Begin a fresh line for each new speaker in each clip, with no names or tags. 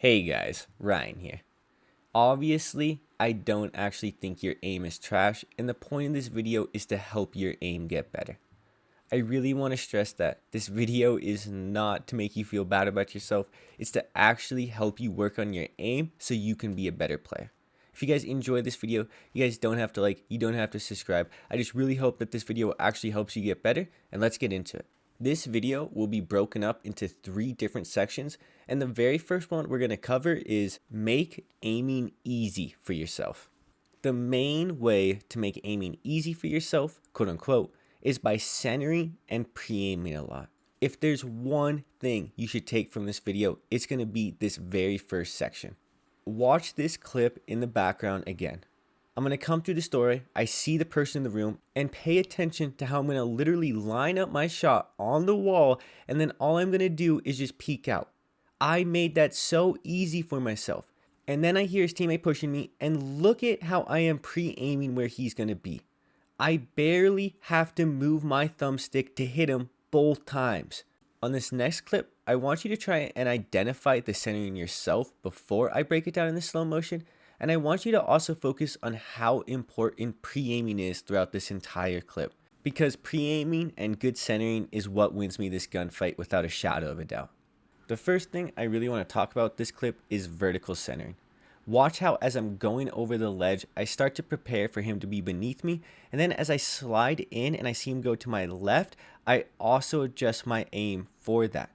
Hey guys, Ryan here. Obviously, I don't actually think your aim is trash, and the point of this video is to help your aim get better. I really want to stress that this video is not to make you feel bad about yourself, it's to actually help you work on your aim so you can be a better player. If you guys enjoy this video, you guys don't have to like, you don't have to subscribe. I just really hope that this video actually helps you get better, and let's get into it. This video will be broken up into 3 different sections, and the very first one we're going to cover is make aiming easy for yourself. The main way to make aiming easy for yourself, quote unquote, is by centering and pre-aiming a lot. If there's one thing you should take from this video, it's going to be this very first section. Watch this clip in the background again. I'm going to come through the story, I see the person in the room, and pay attention to how I'm going to literally line up my shot on the wall, and then all I'm going to do is just peek out. I made that so easy for myself. And then I hear his teammate pushing me, and look at how I am pre-aiming where he's going to be. I barely have to move my thumbstick to hit him both times. On this next clip, I want you to try and identify the centering yourself before I break it down in the slow motion. And I want you to also focus on how important pre-aiming is throughout this entire clip. Because pre-aiming and good centering is what wins me this gunfight without a shadow of a doubt. The first thing I really want to talk about this clip is vertical centering. Watch how as I'm going over the ledge, I start to prepare for him to be beneath me. And then as I slide in and I see him go to my left, I also adjust my aim for that.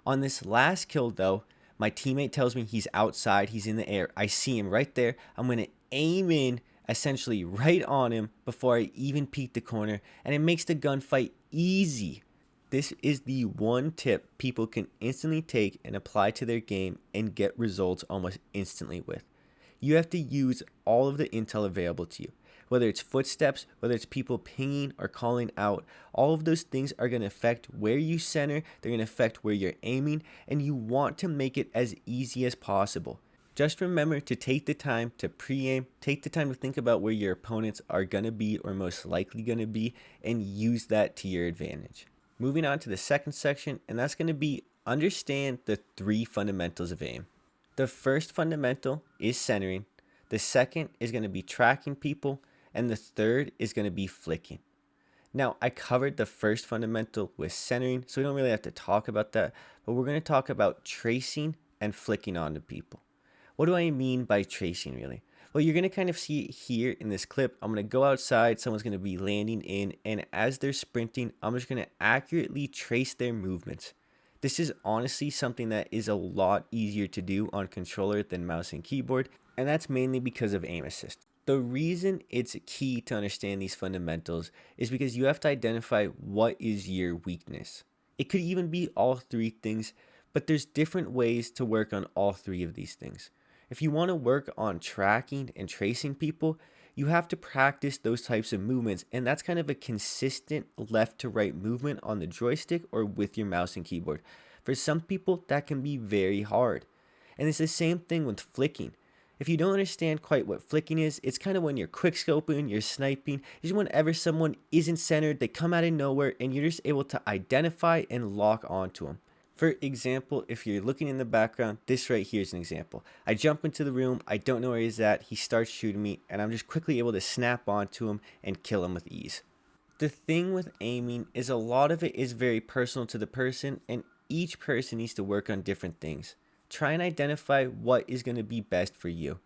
On this last kill though, my teammate tells me he's outside, he's in the air. I see him right there. I'm going to aim in essentially right on him before I even peek the corner. And it makes the gunfight easy. This is the one tip people can instantly take and apply to their game and get results almost instantly with. You have to use all of the intel available to you. Whether it's footsteps, whether it's people pinging or calling out, all of those things are going to affect where you center, they're going to affect where you're aiming, and you want to make it as easy as possible. Just remember to take the time to pre-aim, take the time to think about where your opponents are going to be or most likely going to be, and use that to your advantage. Moving on to the second section, and that's going to be understand the 3 fundamentals of aim. The first fundamental is centering, the second is going to be tracking people, and the third is going to be flicking. Now, I covered the first fundamental with centering, so we don't really have to talk about that, but we're going to talk about tracing and flicking onto people. What do I mean by tracing, really? Well, you're going to kind of see it here in this clip. I'm going to go outside, someone's going to be landing in, and as they're sprinting, I'm just going to accurately trace their movements. This is honestly something that is a lot easier to do on controller than mouse and keyboard, and that's mainly because of aim assist. The reason it's key to understand these fundamentals is because you have to identify what is your weakness. It could even be all 3 things, but there's different ways to work on all 3 of these things. If you want to work on tracking and tracing people, you have to practice those types of movements, and that's kind of a consistent left to right movement on the joystick or with your mouse and keyboard. For some people, that can be very hard. And it's the same thing with flicking. If you don't understand quite what flicking is, it's kind of when you're quick scoping, you're sniping, just whenever someone isn't centered, they come out of nowhere and you're just able to identify and lock onto them. For example, if you're looking in the background, this right here is an example. I jump into the room, I don't know where he's at, he starts shooting me, and I'm just quickly able to snap onto him and kill him with ease. The thing with aiming is a lot of it is very personal to the person, and each person needs to work on different things. Try and identify what is going to be best for you.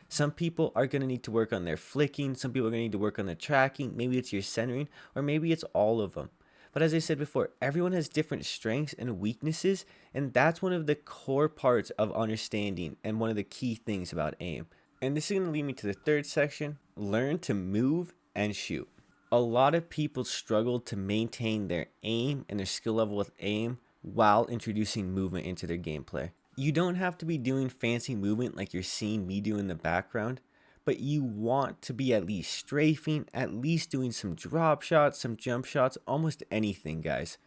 Some people are going to need to work on their flicking, some people are going to need to work on the tracking, maybe it's your centering, or maybe it's all of them. But as I said before, everyone has different strengths and weaknesses, and that's one of the core parts of understanding and one of the key things about aim. And this is going to lead me to the third section, learn to move and shoot. A lot of people struggle to maintain their aim and their skill level with aim while introducing movement into their gameplay. You don't have to be doing fancy movement like you're seeing me do in the background, but you want to be at least strafing, at least doing some drop shots, some jump shots, almost anything, guys.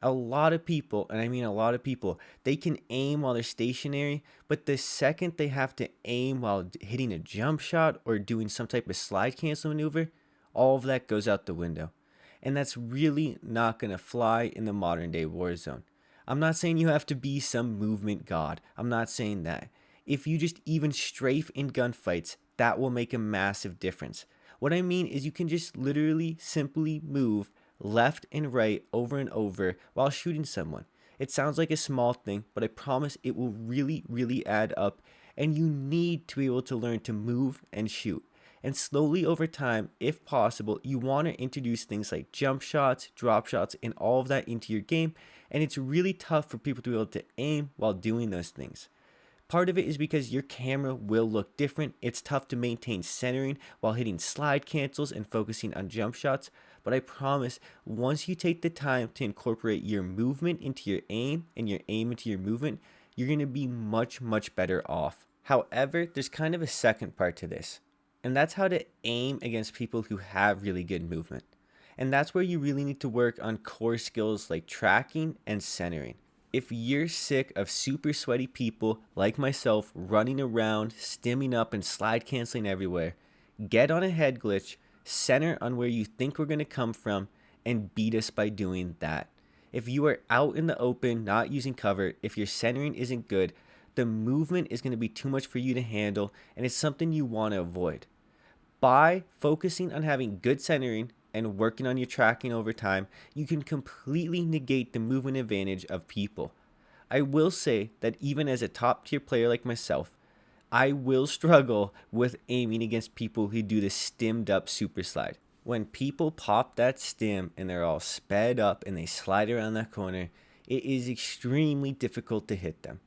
A lot of people, and I mean a lot of people, they can aim while they're stationary, but the second they have to aim while hitting a jump shot or doing some type of slide cancel maneuver, all of that goes out the window. And that's really not going to fly in the modern day Warzone. I'm not saying you have to be some movement god. I'm not saying that. If you just even strafe in gunfights, that will make a massive difference. What I mean is you can just literally simply move left and right over and over while shooting someone. It sounds like a small thing, but I promise it will really add up, and you need to be able to learn to move and shoot. And slowly over time, if possible, you want to introduce things like jump shots, drop shots, and all of that into your game. And it's really tough for people to be able to aim while doing those things. Part of it is because your camera will look different. It's tough to maintain centering while hitting slide cancels and focusing on jump shots. But I promise, once you take the time to incorporate your movement into your aim and your aim into your movement, you're going to be much better off. However, there's kind of a second part to this, and that's how to aim against people who have really good movement. And that's where you really need to work on core skills like tracking and centering. If you're sick of super sweaty people like myself running around, stimming up and slide canceling everywhere, get on a head glitch, center on where you think we're going to come from, and beat us by doing that. If you are out in the open, not using cover, if your centering isn't good, the movement is going to be too much for you to handle, and it's something you want to avoid. By focusing on having good centering and working on your tracking over time, you can completely negate the movement advantage of people. I will say that even as a top tier player like myself, I will struggle with aiming against people who do the stimmed up super slide. When people pop that stim and they're all sped up and they slide around that corner, it is extremely difficult to hit them.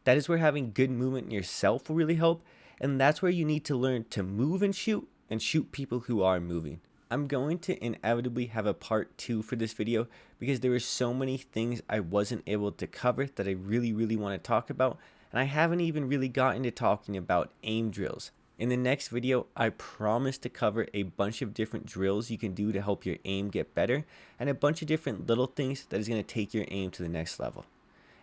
That is where having good movement in yourself will really help, and that's where you need to learn to move and shoot people who are moving. I'm going to inevitably have a part 2 for this video because there were so many things I wasn't able to cover that I really want to talk about, and I haven't even really gotten to talking about aim drills. In the next video, I promise to cover a bunch of different drills you can do to help your aim get better, and a bunch of different little things that is going to take your aim to the next level.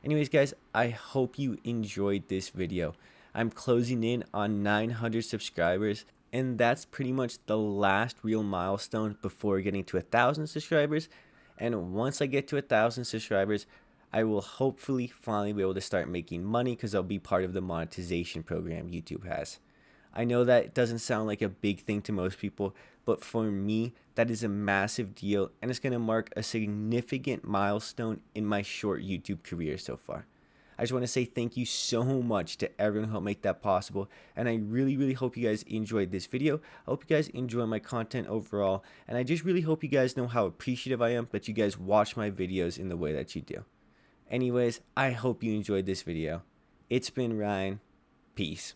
Anyways guys, I hope you enjoyed this video. I'm closing in on 900 subscribers, and that's pretty much the last real milestone before getting to 1,000 subscribers. And once I get to 1,000 subscribers, I will hopefully finally be able to start making money because I'll be part of the monetization program YouTube has. I know that doesn't sound like a big thing to most people, but for me, that is a massive deal, and it's going to mark a significant milestone in my short YouTube career so far. I just want to say thank you so much to everyone who helped make that possible, and I really hope you guys enjoyed this video. I hope you guys enjoy my content overall, and I just really hope you guys know how appreciative I am that you guys watch my videos in the way that you do. Anyways, I hope you enjoyed this video. It's been Ryan. Peace.